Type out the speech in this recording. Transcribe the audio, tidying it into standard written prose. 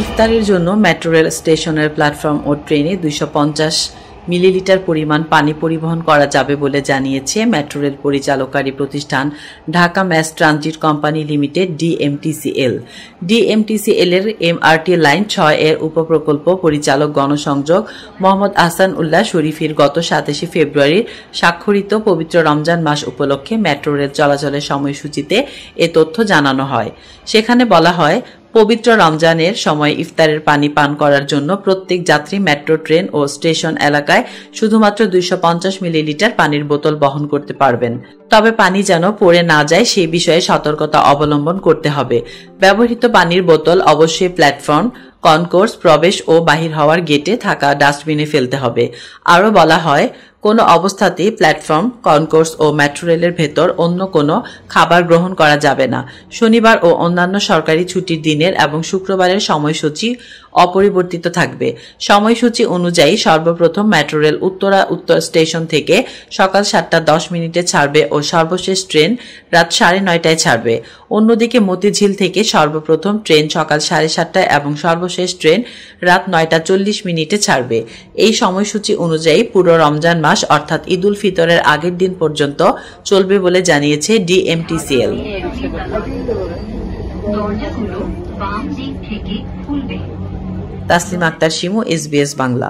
ইফতারের জন্য metro rail স্টেশনের প্ল্যাটফর্ম ও ট্রেনে 250 মিলিলিটার পরিমাণ পানি পরিবহন করা যাবে বলে জানিয়েছে মেট্রো রেল পরিচালনকারী প্রতিষ্ঠান Dhaka mass transit company limited DMTCL. DMTCL এর এমআরটি লাইন 6 এর উপপ্রকল্প পরিচালক গণসংযোগ মোহাম্মদ আহসান উল্লাহ শরীফের গত 27 ফেব্রুয়ারির স্বাক্ষরিত পবিত্র রমজান মাস উপলক্ষে মেট্রো রেল চলাচলের সময়সূচিতে এ তথ্য জানানো হয়। সেখানে বলা হয়, পবিত্র রমজানের সময় ইফতারের পানি পান করার জন্য প্রত্যেক যাত্রী মেট্রো ট্রেন ও স্টেশন এলাকায় শুধুমাত্র 250 মিলিলিটার পানির বোতল বহন করতে পারবেন। তবে পানি যেন পড়ে না যায় সেই বিষয়ে সতর্কতা অবলম্বন করতে হবে। ব্যবহৃত পানির বোতল অবশ্যই প্ল্যাটফর্ম, কনকোর্স, প্রবেশ ও বাহির হওয়ার গেটে থাকা ডাস্টবিনে ফেলতে হবে। আরও বলা হয়, কোনো অবস্থাতেই প্ল্যাটফর্ম, কনকোর্স ও মেট্রো রেলের ভেতর অন্য কোনো খাবার গ্রহণ করা যাবে না। শনিবার ও অন্যান্য সরকারি ছুটির দিনের এবং শুক্রবারের সময়সূচি অপরিবর্তিত থাকবে। সময়সূচি অনুযায়ী সর্বপ্রথম মেট্রো রেল উত্তরা উত্তর স্টেশন থেকে সকাল 7:10 ছাড়বে ও সর্বশেষ ট্রেন রাত 9:30টায় ছাড়বে। অন্যদিকে মতিঝিল থেকে সর্বপ্রথম ট্রেন সকাল 7:30টায় এবং সর্বশেষ ট্রেন রাত 9:40 ছাড়বে। এই সময়সূচি অনুযায়ী পুরো রমজান মাস অর্থাৎ ঈদ উল ফিতরের আগের দিন পর্যন্ত চলবে বলে জানিয়েছে ডিএমটিসিএল। তাসলিমা আক্তার শিমু, SBS বাংলা।